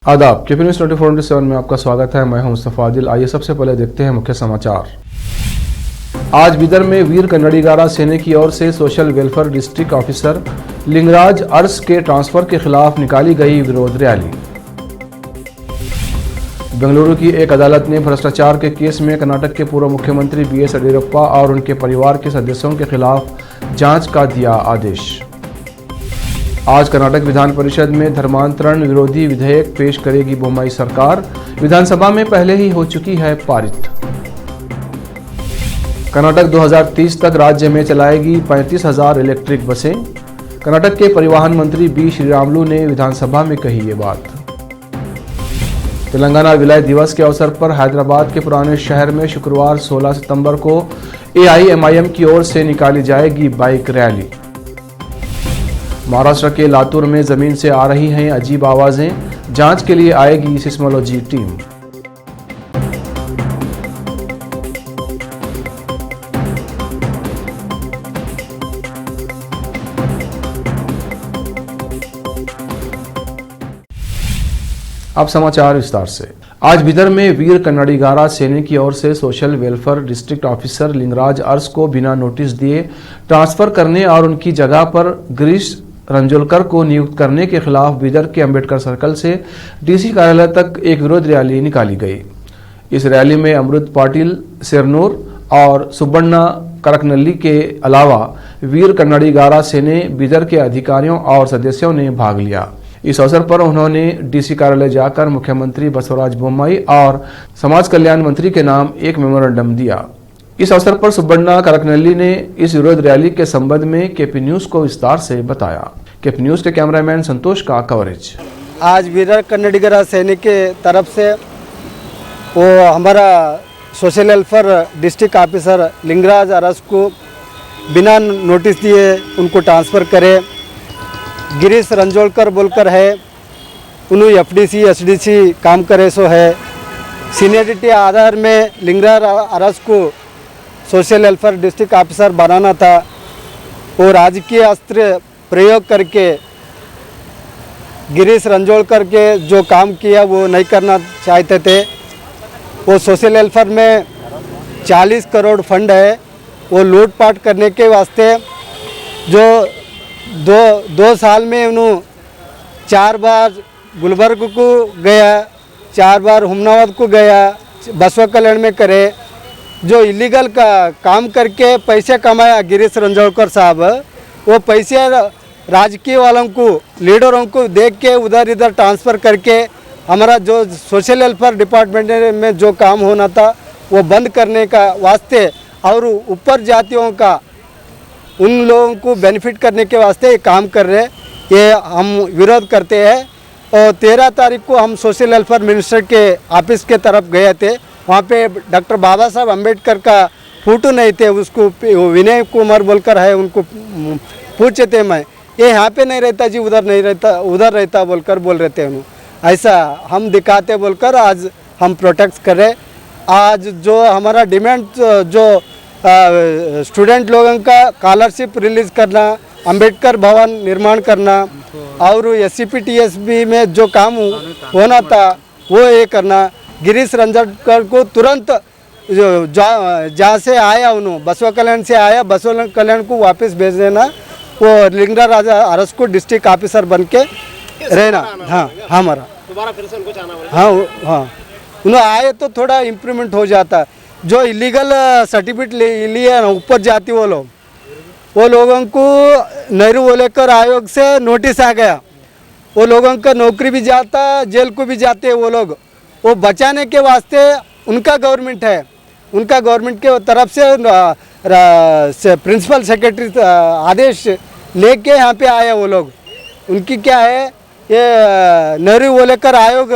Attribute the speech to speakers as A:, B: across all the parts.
A: आदाब KP news 24/7 में आपका स्वागत है। मैं हूं मुस्तफा आदिल। आइए सबसे पहले देखते हैं मुख्य समाचार। आज बिदर में वीर कन्नड़ीगारा सेना की ओर से social welfare district officer Lingaraj Urs के ट्रांसफर के खिलाफ निकाली गई विरोध रैली। बेंगलुरु की एक अदालत ने भ्रष्टाचार के केस में कर्नाटक के पूर्व मुख्यमंत्री बीएस येडियुरप्पा और उनके परिवार के सदस्यों के खिलाफ जांच का दिया आदेश। आज कर्नाटक विधान परिषद में धर्मांतरण विरोधी विधेयक पेश करेगी बोम्मई सरकार। विधानसभा में पहले ही हो चुकी है पारित। कर्नाटक 2030 तक राज्य में चलाएगी 35,000 इलेक्ट्रिक बसें। कर्नाटक के परिवहन मंत्री बी श्रीरामुलु ने विधानसभा में कही ये बात। तेलंगाना विलय दिवस के अवसर पर हैदराबाद के पुराने शहर में शुक्रवार 16 सितंबर को एआईएमआईएम की ओर से निकाली जाएगी बाइक रैली। महाराष्ट्र के लातूर में जमीन से आ रही हैं अजीब आवाजें, जांच के लिए आएगी सिस्मोलॉजी टीम। अब समाचार विस्तार से। आज बिदर में वीर कन्नड़ीगारा सेना की ओर से social welfare district officer Lingaraj Urs को बिना नोटिस दिए ट्रांसफर करने और उनकी जगह पर गिरीश रंजोलकर को नियुक्त करने के खिलाफ बिदर के अंबेडकर सर्कल से डीसी कार्यालय तक एक विरोध रैली निकाली गई। इस रैली में अमृत पाटिल सेरनूर और सुब्बण्णा करकनल्ली के अलावा वीर कन्नड़ीगारा सेना बिदर के अधिकारियों और सदस्यों ने भाग लिया। इस अवसर पर उन्होंने डीसी कार्यालय जाकर मुख्यमंत्री बसवराज बोम्मई और समाज कल्याण मंत्री के नाम एक मेमोरेंडम दिया। इस अवसर पर सुब्बण्णा करकनल्ली ने इस विरोध रैली के संबंध में केपी न्यूज़ को विस्तार से बताया। केपी न्यूज़ के कैमरामैन संतोष का कवरेज।
B: आज वीर कन्नड़ीगारा सैनिक के तरफ से वो हमारा social welfare district officer Lingaraj Aras को बिना नोटिस दिए उनको ट्रांसफ़र करे। गिरीश रंजोलकर बोलकर है, उन्होंने एफडीसी एसडीसी काम करे सो है। सीनियरिटी आधार में लिंगराज अरस को सोशल वेलफेयर डिस्ट्रिक्ट ऑफिसर बनाना था। वो राजकीय अस्त्र प्रयोग करके गिरीश रंजोलकर के जो काम किया वो नहीं करना चाहते थे। वो सोशल वेलफेयर में 40 करोड़ फंड है, वो लूटपाट करने के वास्ते जो दो साल में उन्होंने 4 बार गुलबर्ग को गया, 4 बार हुमनाबाद को गया, बसवा कल्याण में करे। जो इलीगल का काम करके पैसे कमाया गिरीश रंजोलकर साहब, वो पैसे राजकीय वालों को लीडरों को देख के उधर इधर ट्रांसफ़र करके हमारा जो सोशल वेलफेयर डिपार्टमेंट में जो काम होना था वो बंद करने का वास्ते और ऊपर जातियों का उन लोगों को बेनिफिट करने के वास्ते ये काम कर रहे। ये हम विरोध करते हैं। और 13 तारीख को हम सोशल वेलफेयर मिनिस्टर के ऑफिस के तरफ गए थे। वहाँ पे डॉक्टर बाबा साहब अम्बेडकर का फोटो नहीं थे, उसको विनय कुमार बोलकर है, उनको पूछे थे मैं ये यहाँ पे नहीं रहता जी, उधर नहीं रहता, उधर रहता बोलकर बोल रहे थे उन्होंने। ऐसा हम दिखाते बोलकर आज हम प्रोटेक्ट कर रहे। आज जो हमारा डिमांड जो स्टूडेंट लोगों का स्कॉलरशिप रिलीज़ करना, अंबेडकर भवन निर्माण करना और SCPTSB में जो काम होना था वो ये करना। गिरीश रंजोलकर को तुरंत जहाँ से आया उन्होंने बसवा कल्याण से आया, बसवा कल्याण को वापस भेज देना। वो लिंगराज अरस को डिस्ट्रिक्ट ऑफिसर बन के रहना। हाँ हमारा दोबारा फिर से उनको जाना होगा। हाँ उन्होंने आए तो थोड़ा इम्प्रूवमेंट हो जाता। जो इलीगल सर्टिफिकेट लिए ऊपर जाती वो लोगों को नेहरू वोलेकर आयोग से नोटिस आ गया। वो लोगों का नौकरी भी जाता, जेल को भी जाते वो लोग। वो बचाने के वास्ते उनका गवर्नमेंट है, उनका गवर्नमेंट के तरफ से प्रिंसिपल सेक्रेटरी आदेश लेके यहाँ पे आए वो लोग। उनकी क्या है, ये नेहरू वोलेकर आयोग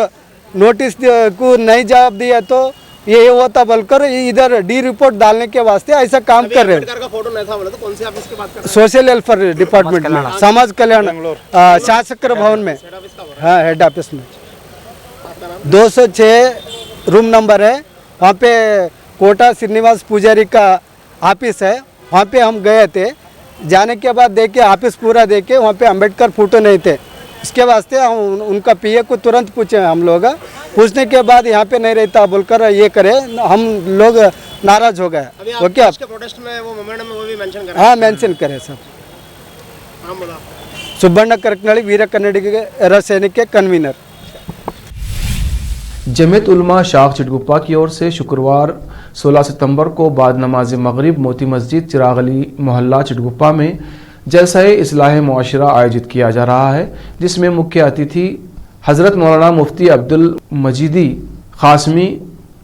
B: नोटिस को नहीं जवाब दिया तो ये होता बोलकर इधर डी रिपोर्ट डालने के वास्ते ऐसा काम कर रहे हैं। फोटो नहीं था बोला तो कौन से ऑफिस की बात कर रहे हैं? सोशल वेलफेयर डिपार्टमेंट में, समाज कल्याण शासकर भवन में, हाँ हेड ऑफिस में 206 रूम नंबर है। वहाँ पे कोटा श्रीनिवास पुजारी का ऑफिस है। वहाँ पे हम गए थे। जाने के बाद देखे ऑफिस पूरा देखे, वहाँ पे अंबेडकर फोटो नहीं थे। इसके वास्ते हम उनका पीए को तुरंत पूछे हम लोग, पूछने के बाद यहाँ पे नहीं रहता बोलकर ये करे, हम लोग नाराज हो गए। ओके,
C: उसके प्रोटेस्ट में वो मोमेंट में वो भी मेंशन कर
B: हाँ मेंशन करे सर।
C: हाँ बोला।
B: सुब्बಣ್ण करकनळी वीर कन्नडिगर सैनिक के कन्वीनर।
A: जमीयत उलमा शाख चिटगुप्पा की ओर से शुक्रवार 16 सितंबर को बाद नमाज मगरिब मोती मस्जिद चिराग अली मोहल्ला चिटगुप्पा में जलसा-ए इस्लाह मुआशरा आयोजित किया जा रहा है, जिसमें मुख्य अतिथि हज़रत मौलाना मुफ्ती अब्दुल मजीदी खासमी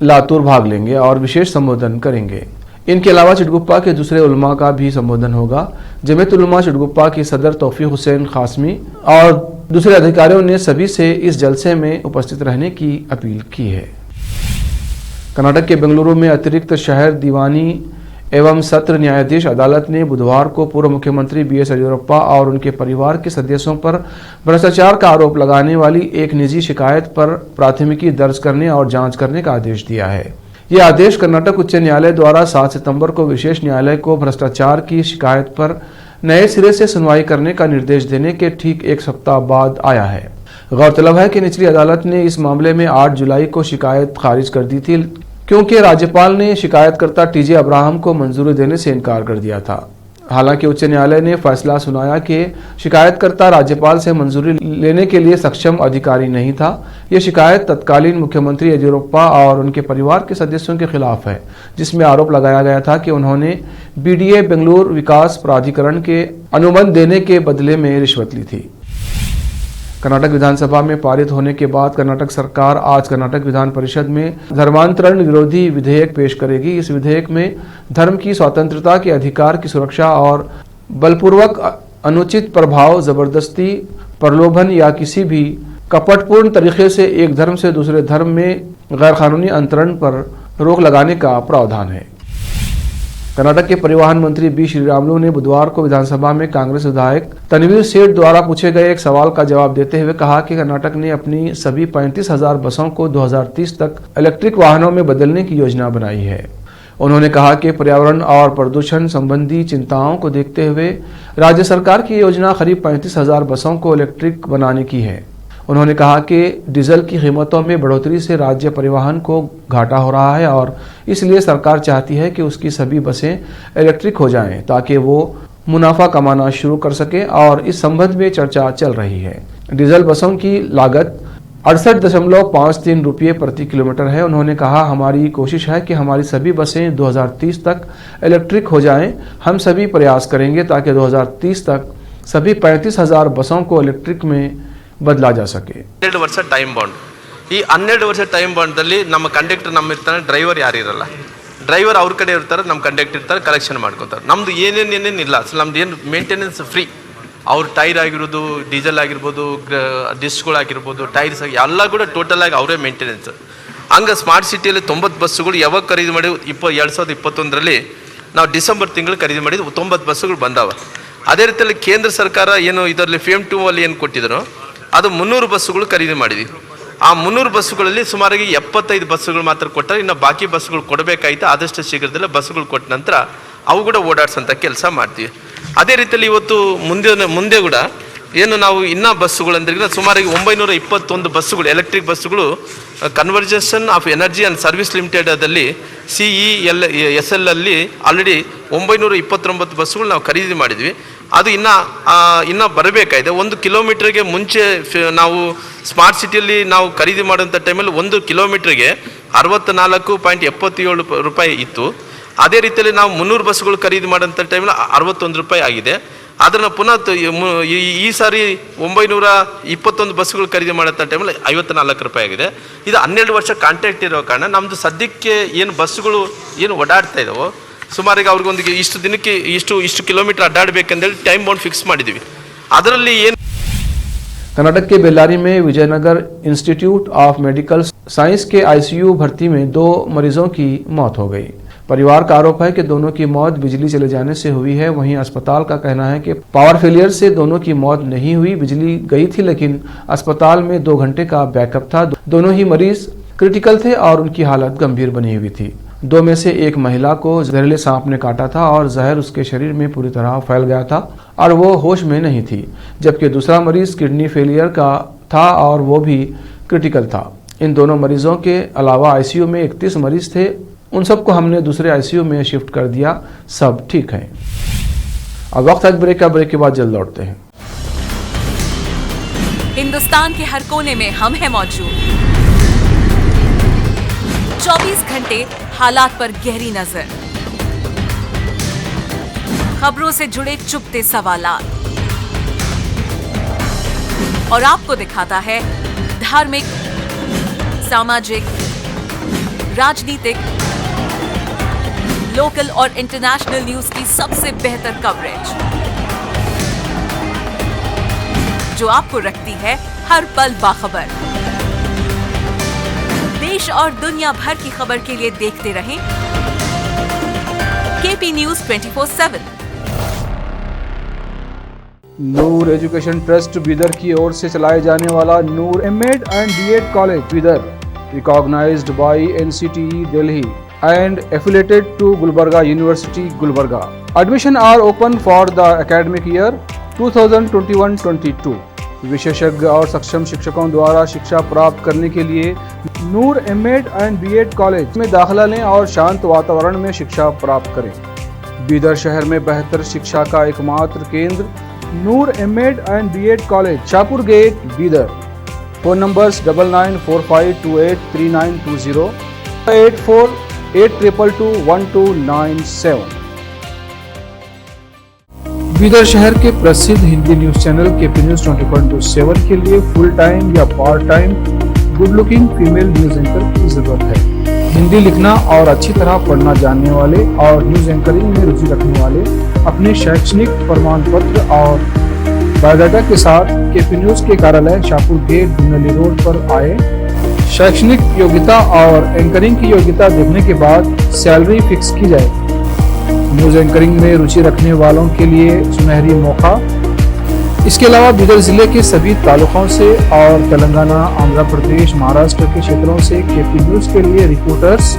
A: लातूर भाग लेंगे और विशेष संबोधन करेंगे। इनके अलावा चिटगुप्पा के दूसरे उलमा का भी संबोधन होगा। जमीयत उलमा चिटगुप्पा की सदर तौफीक हुसैन खासमी और दूसरे अधिकारियों ने सभी से इस जलसे में उपस्थित रहने की अपील की है। कर्नाटक के बेंगलुरु में अतिरिक्त शहर दीवानी एवं सत्र न्यायाधीश अदालत ने बुधवार को पूर्व मुख्यमंत्री BS येदियुरप्पा और उनके परिवार के सदस्यों पर भ्रष्टाचार का आरोप लगाने वाली एक निजी शिकायत पर प्राथमिकी दर्ज करने और जांच करने का आदेश दिया है। यह आदेश कर्नाटक उच्च न्यायालय द्वारा 7 सितंबर को विशेष न्यायालय को भ्रष्टाचार की शिकायत पर नए सिरे से सुनवाई करने का निर्देश देने के ठीक एक सप्ताह बाद आया है। गौरतलब है कि निचली अदालत ने इस मामले में 8 जुलाई को शिकायत खारिज कर दी थी, क्योंकि राज्यपाल ने शिकायतकर्ता TJ अब्राहम को मंजूरी देने से इनकार कर दिया था। हालांकि उच्च न्यायालय ने फैसला सुनाया कि शिकायतकर्ता राज्यपाल से मंजूरी लेने के लिए सक्षम अधिकारी नहीं था। यह शिकायत तत्कालीन मुख्यमंत्री येदियुरप्पा और उनके परिवार के सदस्यों के खिलाफ है, जिसमें आरोप लगाया गया था कि उन्होंने BDA बेंगलुरु विकास प्राधिकरण के अनुबंध देने के बदले में रिश्वत ली थी। कर्नाटक विधानसभा में पारित होने के बाद कर्नाटक सरकार आज कर्नाटक विधान परिषद में धर्मांतरण विरोधी विधेयक पेश करेगी। इस विधेयक में धर्म की स्वतंत्रता के अधिकार की सुरक्षा और बलपूर्वक अनुचित प्रभाव, जबरदस्ती, प्रलोभन या किसी भी कपटपूर्ण तरीके से एक धर्म से दूसरे धर्म में गैरकानूनी अंतरण पर रोक लगाने का प्रावधान है। कर्नाटक के परिवहन मंत्री B श्रीरामुलु ने बुधवार को विधानसभा में कांग्रेस विधायक तनवीर सेठ द्वारा पूछे गए एक सवाल का जवाब देते हुए कहा कि कर्नाटक ने अपनी सभी 35,000 बसों को 2030 तक इलेक्ट्रिक वाहनों में बदलने की योजना बनाई है। उन्होंने कहा कि पर्यावरण और प्रदूषण संबंधी चिंताओं को देखते हुए राज्य सरकार की योजना करीब 35,000 बसों को इलेक्ट्रिक बनाने की है। उन्होंने कहा कि डीजल की कीमतों में बढ़ोतरी से राज्य परिवहन को घाटा हो रहा है और इसलिए सरकार चाहती है कि उसकी सभी बसें इलेक्ट्रिक हो जाएं ताकि वो मुनाफा कमाना शुरू कर सके और इस संबंध में चर्चा चल रही है। डीजल बसों की लागत 68.53 रुपये प्रति किलोमीटर है। उन्होंने कहा, हमारी कोशिश है कि हमारी सभी बसें 2030 तक इलेक्ट्रिक हो जाएं। हम सभी प्रयास करेंगे ताकि 2030 तक सभी 35,000 बसों को इलेक्ट्रिक में बदला जा सके।
D: 12 ವರ್ಷ ಟೈಮ್ ಬಾಂಡ್, ಈ 12 ವರ್ಷ ಟೈಮ್ ಬಾಂಡ್ದಲ್ಲಿ ನಮ್ಮ ಕಂಡಕ್ಟರ್ ಇರ್ತಾನೆ, ಡ್ರೈವರ್ ಯಾರು ಇರಲ್ಲ. ಡ್ರೈವರ್ ಅವ್ರ ಕಡೆ ಇರ್ತಾರೆ, ನಮ್ಮ ಕಂಡಕ್ಟರ್ ಇರ್ತಾರೆ, ಕಲೆಕ್ಷನ್ ಮಾಡ್ಕೊತಾರೆ. ನಮ್ದು ಏನೇನಿಲ್ಲ, ಅಸಲು ನಮ್ದು ಏನು ಮೇಂಟೆನೆನ್ಸ್ ಫ್ರೀ. ಅವ್ರ ಟೈರ್ ಆಗಿರೋದು, ಡೀಸೆಲ್ ಆಗಿರ್ಬೋದು, ಡಿಸ್ಕ್ಗಳು ಆಗಿರ್ಬೋದು, ಟೈರ್ಸ್ ಆಗಿ ಎಲ್ಲ ಕೂಡ ಟೋಟಲ್ ಆಗಿ ಅವರೇ ಮೇಂಟೆನೆನ್ಸ್. ಹಂಗೆ ಸ್ಮಾರ್ಟ್ ಸಿಟಿಯಲ್ಲಿ 90 ಬಸ್ಸುಗಳು ಯಾವಾಗ ಖರೀದಿ ಮಾಡಿ 2021ರಲ್ಲಿ ನಾವು ಡಿಸೆಂಬರ್ ತಿಂಗಳು ಖರೀದಿ ಮಾಡಿದ್ದು 90 ಬಸ್ಸುಗಳು ಬಂದಾವ. ಅದೇ ರೀತಿಯಲ್ಲಿ ಕೇಂದ್ರ ಸರ್ಕಾರ ಏನು ಇದರಲ್ಲಿ FAME 2 ಅಲ್ಲಿ ಏನು ಕೊಟ್ಟಿದ್ರು ಅದು 300 ಬಸ್ಸುಗಳು ಖರೀದಿ ಮಾಡಿದ್ವಿ. ಆ 300 ಬಸ್ಸುಗಳಲ್ಲಿ ಸುಮಾರಾಗಿ 75 ಬಸ್ಸುಗಳು ಮಾತ್ರ ಕೊಟ್ಟರೆ, ಇನ್ನು ಬಾಕಿ ಬಸ್ಸುಗಳು ಕೊಡಬೇಕಾಯ್ತು. ಆದಷ್ಟು ಶೀಘ್ರದಲ್ಲೇ ಬಸ್ಸುಗಳು ಕೊಟ್ಟ ನಂತರ ಅವು ಕೂಡ ಓಡಾಡ್ಸೋಂಥ ಕೆಲಸ ಮಾಡ್ತೀವಿ. ಅದೇ ರೀತಿಯಲ್ಲಿ ಇವತ್ತು ಮುಂದೆ ಕೂಡ ಏನು ನಾವು ಇನ್ನೂ ಬಸ್ಸುಗಳಂದ್ರೆ ಸುಮಾರಾಗಿ 921 ಬಸ್ಸುಗಳು, ಎಲೆಕ್ಟ್ರಿಕ್ ಬಸ್ಸುಗಳು convergence of energy and service ಲಿಮಿಟೆಡಲ್ಲಿ CESL ಅಲ್ಲಿ ಆಲ್ರೆಡಿ 929 ಬಸ್ಸುಗಳು ನಾವು ಖರೀದಿ ಮಾಡಿದ್ವಿ. ಅದು ಇನ್ನೂ ಬರಬೇಕಾಗಿದೆ. 1 ಕಿಲೋಮೀಟ್ರಿಗೆ ಮುಂಚೆ ನಾವು ಸ್ಮಾರ್ಟ್ ಸಿಟಿಯಲ್ಲಿ ನಾವು ಖರೀದಿ ಮಾಡೋಂಥ ಟೈಮಲ್ಲಿ 1 ಕಿಲೋಮೀಟ್ರಿಗೆ 64.77 ರೂಪಾಯಿ ಇತ್ತು. ಅದೇ ರೀತಿಯಲ್ಲಿ ನಾವು 300 ಬಸ್ಸುಗಳು ಖರೀದಿ ಮಾಡೋಂಥ ಟೈಮಲ್ಲಿ 61 ರೂಪಾಯಿ ಆಗಿದೆ. ಅದನ್ನು ಪುನಃ ಈ ಸಾರಿ 921 ಬಸ್ಸುಗಳು ಖರೀದಿ ಮಾಡೋಂಥ ಟೈಮಲ್ಲಿ 54 ರೂಪಾಯಿ ಆಗಿದೆ. ಇದು 12 ವರ್ಷ ಕಾಂಟ್ರಾಕ್ಟ್ ಇರೋ ಕಾರಣ ನಮ್ಮದು ಸದ್ಯಕ್ಕೆ ಏನು ಬಸ್ಸುಗಳು ಏನು ಓಡಾಡ್ತಾ ಇದ್ದಾವೋ ಸುಮಾರಿಗೆ ಅವ್ರಿಗೊಂದು ಇಷ್ಟು ದಿನಕ್ಕೆ ಇಷ್ಟು ಕಿಲೋಮೀಟರ್ ಅಡ್ಡಾಡಬೇಕಂದೇಳಿ ಟೈಮ್ ಬೌಂಡ್ ಫಿಕ್ಸ್ ಮಾಡಿದ್ದೀವಿ. ಅದರಲ್ಲಿ ಏನು
A: कर्नाटक के बेल्लारी में Vijayanagar institute of medical science के ICU भर्ती में 2 मरीजों की मौत हो गई। परिवार का आरोप है कि दोनों की मौत बिजली चले जाने से हुई है। वहीं अस्पताल का कहना है कि पावर फेलियर से दोनों की मौत नहीं हुई, बिजली गई थी लेकिन अस्पताल में 2 घंटे का बैकअप था। दोनों ही मरीज क्रिटिकल थे और उनकी हालत गंभीर बनी हुई थी। दो में से एक महिला को जहरीले सांप ने काटा था और जहर उसके शरीर में पूरी तरह फैल गया था और वो होश में नहीं थी, जबकि दूसरा मरीज किडनी फेलियर का था और वो भी क्रिटिकल था। इन दोनों मरीजों के अलावा आईसीयू में 31 मरीज थे। उन सबको हमने दूसरे आईसीयू में शिफ्ट कर दिया, सब ठीक है। अब वक्त है ब्रेक का, ब्रेक के बाद जल्द लौटते हैं।
E: हिंदुस्तान के हर कोने में हम हैं मौजूद। 24 घंटे हालात पर गहरी नजर, खबरों से जुड़े चुपते सवालात और आपको दिखाता है धार्मिक, सामाजिक, राजनीतिक, लोकल और इंटरनेशनल न्यूज की सबसे बेहतर कवरेज, जो आपको रखती है हर पल बाखबर। देश और दुनिया भर की खबर के लिए देखते रहें KP news 24/7।
A: Noor education trust Bidar की ओर से चलाए जाने वाला Noor MEd and BEd college Bidar, recognised by NCTE Delhi and affiliated to Gulbarga University, Gulbarga. Admission are open for the academic year 2021-22. विशेषज्ञ और सक्षम शिक्षकों द्वारा शिक्षा प्राप्त करने के लिए नूर एमएड एंड बीएड कॉलेज में दाखिला लें और शांत वातावरण में शिक्षा प्राप्त करें। बीदर शहर में बेहतर शिक्षा का एकमात्र केंद्र Noor MEd and BEd college, Shahpur gate, Bidar. Phone numbers 9945283920, 8482221297। Bidar शहर के प्रसिद्ध Hindi news channel KP news 24/7 के लिए फुल टाइम या part time good looking female news anchor की जरूरत है। हिंदी लिखना और अच्छी तरह पढ़ना जानने वाले और न्यूज एंकरिंग में रुचि रखने वाले अपने शैक्षणिक प्रमाण पत्र और बायोडाटा के साथ केपी न्यूज के कार्यालय शाहपुर गेट, धुनली रोड पर आए। शैक्षणिक योग्यता और एंकरिंग की योग्यता देखने के बाद सैलरी फिक्स की जाए। न्यूज एंकरिंग में रुचि रखने वालों के लिए सुनहरी मौका। इसके अलावा बीदर जिले के सभी तालुकों से और तेलंगाना, आंध्र प्रदेश, महाराष्ट्र के क्षेत्रों से केपी न्यूज के लिए रिपोर्टर्स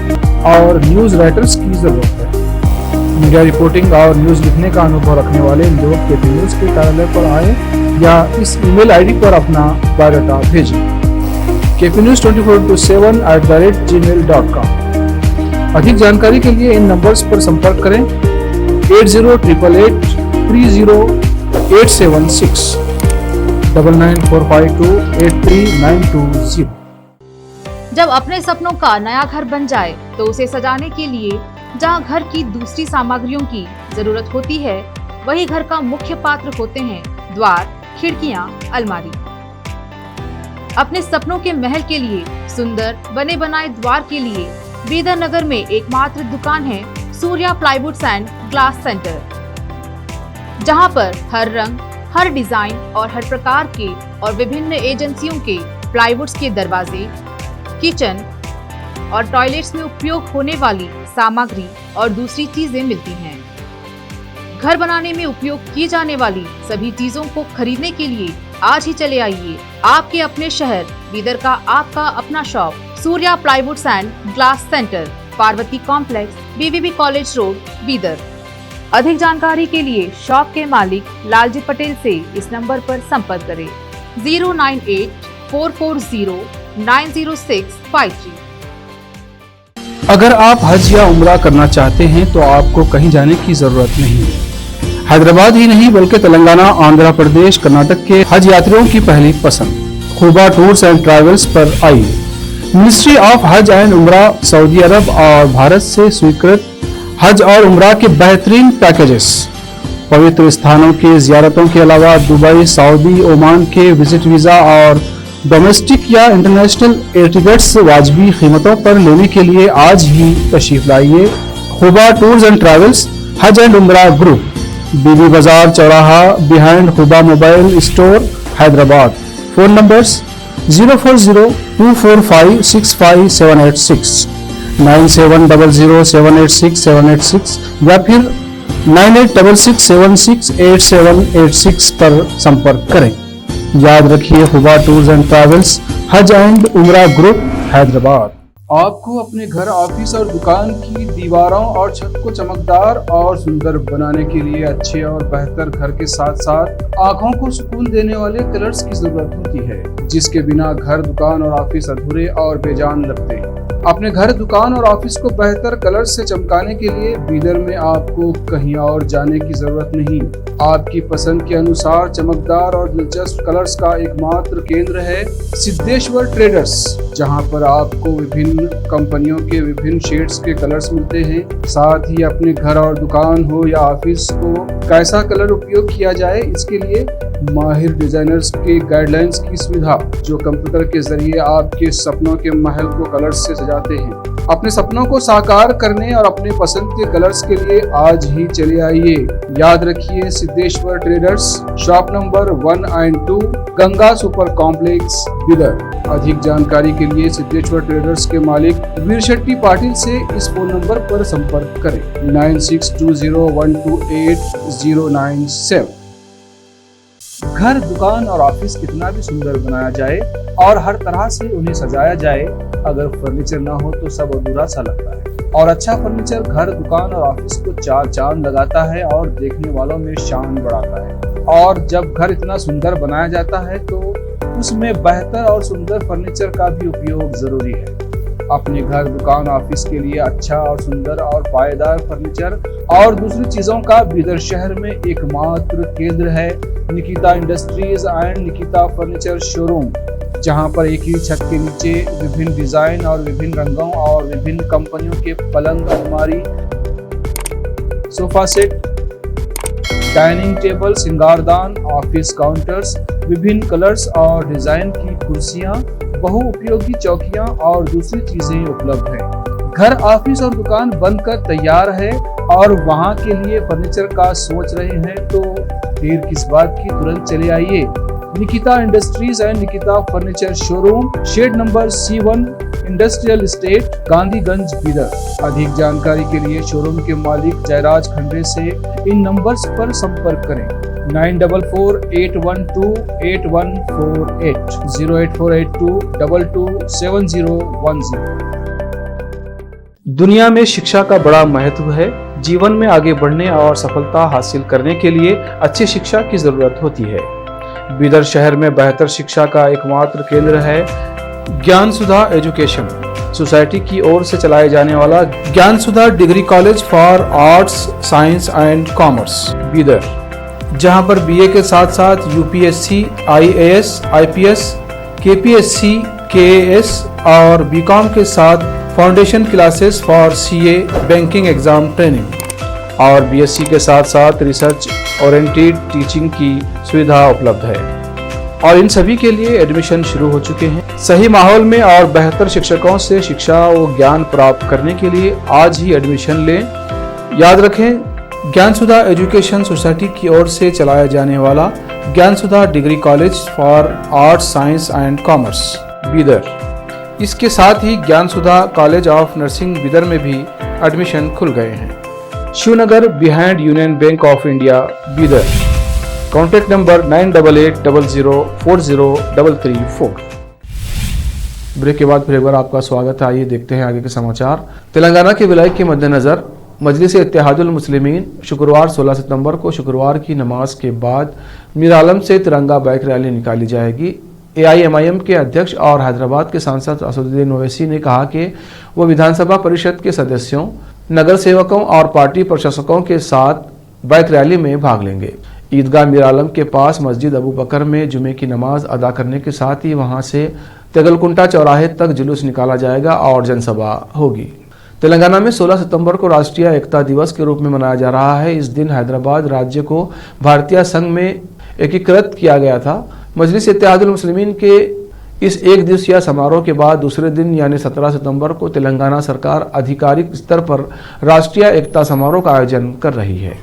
A: और न्यूज राइटर्स की जरूरत है। मीडिया रिपोर्टिंग और न्यूज लिखने का अनुभव रखने वाले लोग केपी न्यूज के कार्यालय पर आए या इस ईमेल आईडी पर अपना बायोडाटा भेजें, kpnews24/7@gmail.com। अधिक जानकारी के लिए इन नंबर्स पर संपर्क करें 8088300876, 9945283920।
F: जब अपने सपनों का नया घर बन जाए तो उसे सजाने के लिए जहां घर की दूसरी सामग्रियों की जरूरत होती है, वही घर का मुख्य पात्र होते हैं द्वार, खिड़कियां, अलमारी। अपने सपनों के महल के लिए सुंदर बने बनाए द्वार के लिए बीदर नगर में एकमात्र दुकान है Surya plywoods and glass centre, जहां पर हर रंग, हर डिजाइन और हर प्रकार के और विभिन्न एजेंसियों के प्लाईवुड्स के दरवाजे, किचन और टॉयलेट्स में उपयोग होने वाली सामग्री और दूसरी चीजें मिलती हैं। घर बनाने में उपयोग की जाने वाली सभी चीजों को खरीदने के लिए आज ही चले आइए आपके अपने शहर बीदर का आपका अपना shop Surya plywoods and glass centre, Parvati complex, BVB college road, Bidar. अधिक जानकारी के लिए शॉप के मालिक लालजी पटेल से इस नंबर पर संपर्क करें 09844090653।
A: अगर आप हज या उम्रा करना चाहते हैं तो आपको कहीं जाने की जरूरत नहीं है। हैदराबाद ही नहीं बल्कि तेलंगाना, आंध्र प्रदेश, कर्नाटक के हज यात्रियों की पहली पसंद खुबा टूर्स एंड ट्रैवल्स पर आइए। मिनिस्ट्री ऑफ हज एंड उम्रा, सऊदी अरब और भारत से स्वीकृत हज और उम्रा के बेहतरीन पैकेजेस, पवित्र स्थानों के जियारतों के अलावा दुबई, सऊदी, ओमान के विजिट वीजा और डोमेस्टिक या इंटरनेशनल एयर टिकट्स वाजबी कीमतों पर लेने के लिए आज ही तशरीफ लाइए। Khuba tours and travels, Hajj and Umrah group, Bibi Bazar चौराहा, behind Khuba mobile store, Hyderabad. Phone numbers 04024565786, 9700786786 या फिर 9866768786 पर संपर्क करें। याद रखिए, खुबा tours and travels, Hajj and Umrah group, Hyderabad.
G: आपको अपने घर, ऑफिस और दुकान की दीवारों और छत को चमकदार और सुंदर बनाने के लिए अच्छे और बेहतर घर के साथ साथ आंखों को सुकून देने वाले कलर्स की जरूरत होती है, जिसके बिना घर, दुकान और ऑफिस अधूरे और बेजान लगते हैं। अपने घर, दुकान और ऑफिस को बेहतर कलर्स से चमकाने के लिए बीदर में आपको कहीं और जाने की जरूरत नहीं। आपकी पसंद के अनुसार चमकदार और दिलचस्प कलर्स का एकमात्र केंद्र है सिद्धेश्वर ट्रेडर्स, जहां पर आपको विभिन्न कंपनियों के विभिन्न शेड्स के कलर्स मिलते हैं। साथ ही अपने घर और दुकान हो या ऑफिस को कैसा कलर उपयोग किया जाए, इसके लिए माहिर डिजाइनर्स के गाइडलाइंस की सुविधा, जो कंप्यूटर के जरिए आपके सपनों के महल को कलर्स से सजाते हैं। अपने सपनों को साकार करने और अपने पसंद के कलर्स के लिए आज ही चले आइए। याद रखिए, Siddheshwar traders, shop number 1 and 2, Ganga super complex, Bidar. अधिक जानकारी के लिए सिद्धेश्वर ट्रेडर्स के मालिक वीर शेट्टी पाटिल से इस फोन नंबर पर संपर्क करें 9620128097। घर, दुकान और ऑफिस कितना भी सुंदर बनाया जाए और हर तरह से उन्हें सजाया जाए, अगर फर्नीचर ना हो तो सब अधूरा सा लगता है। और अच्छा फर्नीचर घर, दुकान और ऑफिस को चार चांद लगाता है और देखने वालों में शान बढ़ाता है। और जब घर इतना सुंदर बनाया जाता है तो उसमें बेहतर और सुंदर फर्नीचर का भी उपयोग जरूरी है। अपने घर, दुकान, ऑफिस के लिए अच्छा और सुंदर और पायदार फर्नीचर और दूसरी चीजों का बीदर शहर में एकमात्र केंद्र है Nikita industries and Nikita furniture showroom, जहां पर एक ही छत के नीचे विभिन्न डिजाइन और विभिन्न रंगों और विभिन्न कंपनियों के पलंग, अलमारी, सोफा सेट, डाइनिंग टेबल, सिंगारदान, ऑफिस काउंटर्स, विभिन्न कलर्स और डिजाइन की कुर्सियां, बहुउपयोगी चौकियां और दूसरी चीजें उपलब्ध हैं। घर, ऑफिस और दुकान बनकर तैयार है और वहां के लिए फर्नीचर का सोच रहे हैं तो देर किस बात की, तुरंत चले आइए। Nikita industries and Nikita furniture showroom, shed number C1, industrial estate, Gandhiganj, Bidar. अधिक जानकारी के लिए शोरूम के मालिक जयराज खंडे से इन नंबर्स पर संपर्क करें 9448128148 08482227010।
A: दुनिया में शिक्षा का बड़ा महत्व है। जीवन में आगे बढ़ने और सफलता हासिल करने के लिए अच्छी शिक्षा की जरूरत होती है। बीदर शहर में बेहतर शिक्षा का एकमात्र केंद्र है ज्ञान सुधा एजुकेशन सोसाइटी की ओर से चलाए जाने वाला Gyan Sudha degree college for arts, science and commerce, Bidar, जहां पर BA के साथ साथ UPSC, IAS, IPS, KPSC, KAS और BCom के साथ foundation classes for CA, banking exam training और BSc के साथ साथ रिसर्च ओरिएंटेड टीचिंग की सुविधा उपलब्ध है और इन सभी के लिए एडमिशन शुरू हो चुके हैं। सही माहौल में और बेहतर शिक्षकों से शिक्षा व ज्ञान प्राप्त करने के लिए आज ही एडमिशन लें। याद रखें, ज्ञान सुधा एजुकेशन सोसाइटी की ओर से चलाया जाने वाला Gyan Sudha degree college for arts, science and commerce, Bidar. इसके साथ ही Gyan Sudha college of nursing Bidar में भी एडमिशन खुल गए हैं। Shivnagar behind union bank of India, Bidar. Contact number 9880040334। Break के बाद फिर एक बार आपका स्वागत है। आइए देखते हैं आगे के समाचार। तेलंगाना के विलय के मद्देनजर मजलिस इत्तेहादुल मुस्लिमीन शुक्रवार 16 सितंबर को शुक्रवार की नमाज के बाद मीर आलम से तिरंगा बाइक रैली निकाली जाएगी। AIMIM के अध्यक्ष और हैदराबाद के सांसद असदुद्दीन ओवैसी ने कहा कि वो विधानसभा परिषद के सदस्यों, नगर सेवकों और पार्टी प्रशासकों के साथ बाइक रैली में भाग लेंगे। ईदगाह मीर आलम के पास मस्जिद अबू बकर में जुमे की नमाज अदा करने के साथ ही वहां से तेगलकुंटा चौराहे तक जुलूस निकाला जाएगा और जनसभा होगी। तेलंगाना में 16 सितंबर को राष्ट्रीय एकता दिवस के रूप में मनाया जा रहा है। इस दिन हैदराबाद राज्य को भारतीय संघ में एकीकृत किया गया था। मजलिस इत्तेहादुल मुस्लिमीन के इस एक दिवसीय समारोह के बाद दूसरे दिन यानी 17 सितंबर को तेलंगाना सरकार आधिकारिक स्तर पर राष्ट्रीय एकता समारोह का आयोजन कर रही है।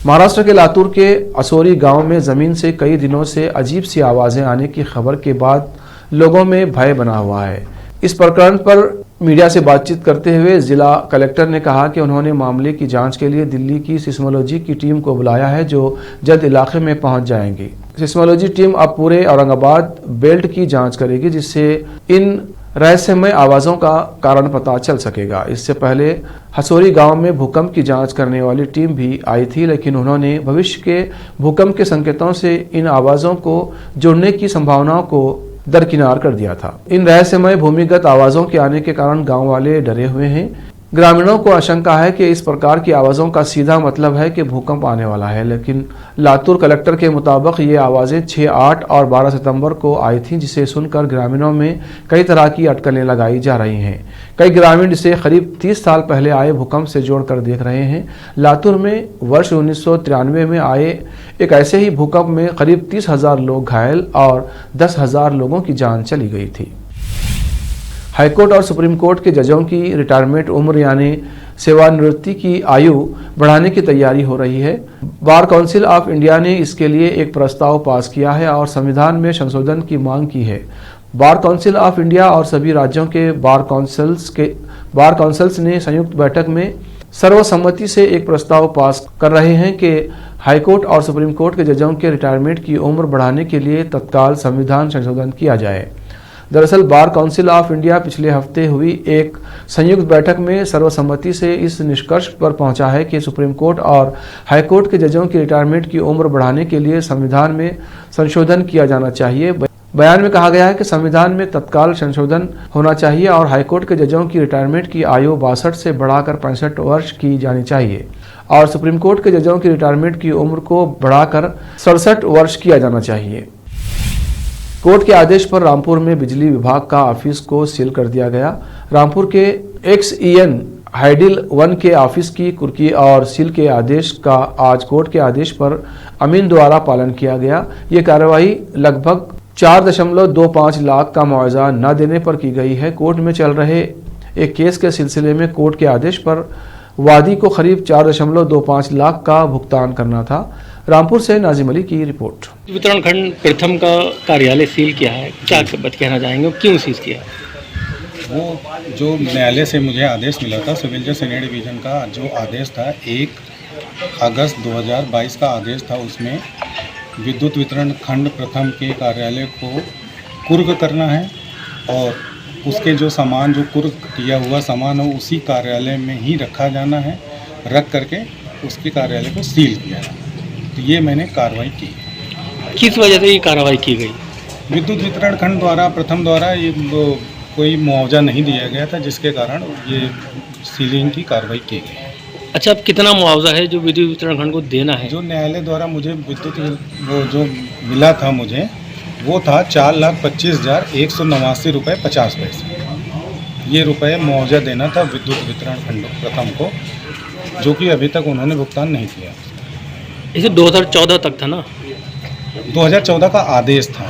A: महाराष्ट्र के लातूर के असोरी गांव में जमीन से कई दिनों से अजीब सी आवाजें आने की खबर के बाद लोगों में भय बना हुआ है। इस प्रकरण पर मीडिया से बातचीत करते हुए जिला कलेक्टर ने कहा कि उन्होंने मामले की जांच के लिए दिल्ली की सिस्मोलॉजी की टीम को बुलाया है, जो जल्द इलाके में पहुंच जाएंगी। सिस्मोलॉजी टीम अब पूरे औरंगाबाद बेल्ट की जांच करेगी, जिससे इन रहस्यमय आवाज़ों का कारण पता चल सकेगा। इससे पहले हसोरी गांव में भूकंप की जांच करने वाली टीम भी आई थी, लेकिन उन्होंने भविष्य के भूकंप के संकेतों से इन आवाज़ों को जुड़ने की संभावनाओं को दरकिनार कर दिया था। इन रहस्यमय भूमिगत आवाज़ों के आने के कारण गांव वाले डरे हुए हैं। ग्रामीणों को आशंका है कि इस प्रकार की आवाज़ों का सीधा मतलब है कि भूकंप आने वाला है, लेकिन लातूर कलेक्टर के मुताबिक ये आवाज़ें 6, 8 और 12 सितंबर को आई थीं, जिसे सुनकर ग्रामीणों में कई तरह की अटकलें लगाई जा रही हैं। कई ग्रामीण इसे करीब 30 साल पहले आए भूकंप से जोड़कर देख रहे हैं। लातूर में वर्ष 1993 में आए एक ऐसे ही भूकंप में करीब 30,000 लोग घायल और 10,000 लोगों की जान चली गई थी। हाईकोर्ट और सुप्रीम कोर्ट के जजों की रिटायरमेंट उम्र यानी सेवानिवृत्ति की आयु बढ़ाने की तैयारी हो रही है। बार काउंसिल ऑफ इंडिया ने इसके लिए एक प्रस्ताव पास किया है और संविधान में संशोधन की मांग की है। बार काउंसिल ऑफ इंडिया और सभी राज्यों के बार काउंसिल्स ने संयुक्त बैठक में सर्वसम्मति से एक प्रस्ताव पास कर रहे हैं कि हाईकोर्ट और सुप्रीम कोर्ट के जजों के रिटायरमेंट की उम्र बढ़ाने के लिए तत्काल संविधान संशोधन किया जाए। दरअसल बार काउंसिल ऑफ इंडिया पिछले हफ्ते हुई एक संयुक्त बैठक में सर्वसम्मति से इस निष्कर्ष पर पहुंचा है कि सुप्रीम कोर्ट और हाई कोर्ट के जजों की रिटायरमेंट की उम्र बढ़ाने के लिए संविधान में संशोधन किया जाना चाहिए। बयान में कहा गया है कि संविधान में तत्काल संशोधन होना चाहिए और हाईकोर्ट के जजों की रिटायरमेंट की आयु 62 से बढ़ाकर 65 वर्ष की जानी चाहिए और सुप्रीम कोर्ट के जजों की रिटायरमेंट की उम्र को बढ़ाकर 67 वर्ष किया जाना चाहिए। कोर्ट के आदेश पर रामपुर में बिजली विभाग का ऑफिस को सील कर दिया गया। रामपुर के XEN हाइडिल 1 के ऑफिस की कुर्की और सील के आदेश का आज कोर्ट के आदेश पर अमीन द्वारा पालन किया गया। ये कार्रवाई लगभग 4.25 लाख का मुआवजा न देने पर की गई है। कोर्ट में चल रहे एक केस के सिलसिले में कोर्ट के आदेश पर वादी को करीब 4.25 लाख का भुगतान करना था। रामपुर से नाजिम अली की रिपोर्ट।
H: वितरण खंड प्रथम का कार्यालय सील किया है, क्या कहना चाहेंगे, क्यों सील किया?
I: वो जो न्यायालय से मुझे आदेश मिला था, सिविल जज सीनियर डिवीज़न का जो आदेश था 1 अगस्त 2022 का आदेश था, उसमें विद्युत वितरण खंड प्रथम के कार्यालय को कुर्क करना है और उसके जो सामान जो कुर्क किया हुआ सामान हो उसी कार्यालय में ही रखा जाना है, रख करके उसके कार्यालय को सील किया है। तो ये मैंने कार्रवाई की।
H: किस वजह से ये कार्रवाई की गई?
I: विद्युत वितरण खंड द्वारा प्रथम द्वारा ये कोई मुआवजा नहीं दिया गया था, जिसके कारण ये सीलिंग की कार्रवाई की गई।
H: अच्छा, अब कितना मुआवजा है जो विद्युत वितरण खंड को देना है?
I: जो न्यायालय द्वारा मुझे विद्युत जो मिला था मुझे वो था 4,25,189 रुपये 50 पैसे। ये रुपये मुआवजा देना था विद्युत वितरण खंड प्रथम को, जो कि अभी तक उन्होंने भुगतान नहीं किया।
H: इसे 2014 तक था ना?
I: 2014 का आदेश था।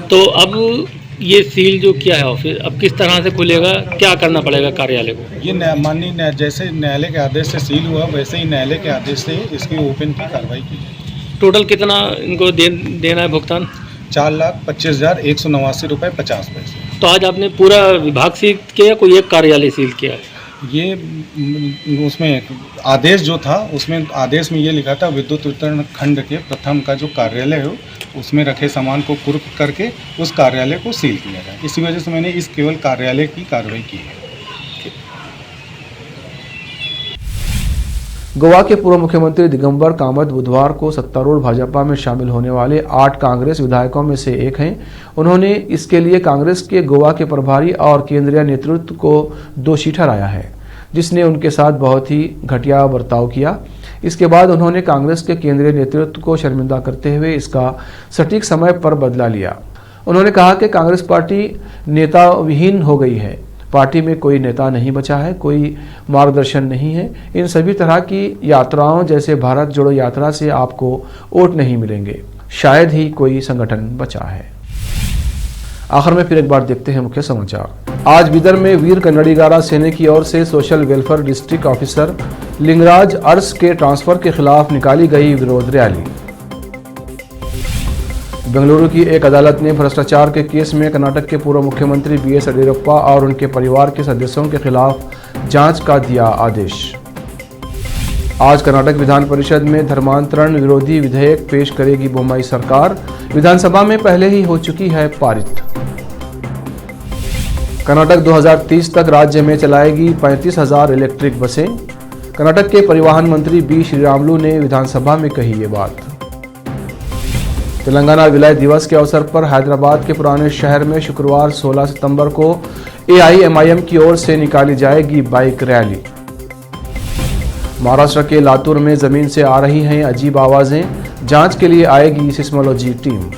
H: तो अब ये सील जो किया है ऑफिस, अब किस तरह से खुलेगा, क्या करना पड़ेगा कार्यालय को?
I: ये माननीय जैसे न्यायालय के आदेश से सील हुआ वैसे ही न्यायालय के आदेश से इसकी ओपन की कार्रवाई की जाए।
H: टोटल कितना इनको देना है भुगतान?
I: 4,25,189 रुपये 50 पैसे।
H: तो आज आपने पूरा विभाग सील किया, कोई एक कार्यालय सील किया है?
I: ये उसमें आदेश जो था उसमें आदेश में ये लिखा था विद्युत वितरण खंड के प्रथम का जो कार्यालय हो उसमें रखे सामान को कुर्क करके उस कार्यालय को सील किया जाए। इसी वजह से मैंने इस केवल कार्यालय की कार्रवाई की है।
A: गोवा के पूर्व मुख्यमंत्री दिगंबर कामत बुधवार को सत्तारूढ़ भाजपा में शामिल होने वाले 8 कांग्रेस विधायकों में से एक हैं। उन्होंने इसके लिए कांग्रेस के गोवा के प्रभारी और केंद्रीय नेतृत्व को दोषी ठहराया है, जिसने उनके साथ बहुत ही घटिया बर्ताव किया। इसके बाद उन्होंने कांग्रेस के केंद्रीय नेतृत्व को शर्मिंदा करते हुए इसका सटीक समय पर बदला लिया। उन्होंने कहा कि कांग्रेस पार्टी नेता विहीन हो गई है, पार्टी में कोई नेता नहीं बचा है, कोई मार्गदर्शन नहीं है। इन सभी तरह की यात्राओं जैसे भारत जोड़ो यात्रा से आपको वोट नहीं मिलेंगे, शायद ही कोई संगठन बचा है। आखिर में फिर एक बार देखते हैं मुख्य समाचार। आज बिदर में वीर कन्नड़ीगारा सेने की ओर से social welfare district officer Lingaraj Urs के ट्रांसफर के खिलाफ निकाली गई विरोध रैली। बेंगलुरु की एक अदालत ने भ्रष्टाचार के केस में कर्नाटक के पूर्व मुख्यमंत्री BS येडियुरप्पा और उनके परिवार के सदस्यों के खिलाफ जांच का दिया आदेश। आज कर्नाटक विधान परिषद में धर्मांतरण विरोधी विधेयक पेश करेगी बोम्मई सरकार। विधानसभा में पहले ही हो चुकी है पारित। कर्नाटक 2030 तक राज्य में चलाएगी 35,000 इलेक्ट्रिक बसें। कर्नाटक के परिवहन मंत्री बी श्रीरामुलु ने विधानसभा में कही ये बात। तेलंगाना विलय दिवस के अवसर पर हैदराबाद के पुराने शहर में शुक्रवार 16 सितंबर को AIMIM की ओर से निकाली जाएगी बाइक रैली। महाराष्ट्र के लातूर में जमीन से आ रही हैं अजीब आवाजें, जांच के लिए आएगी सिस्मोलॉजी टीम।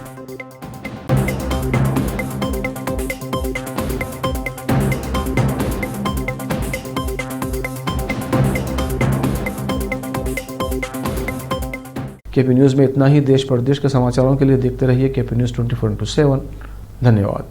A: केपी न्यूज़ में इतना ही। देश प्रदेश के समाचारों के लिए देखते रहिए केपी न्यूज़ 24/7। धन्यवाद।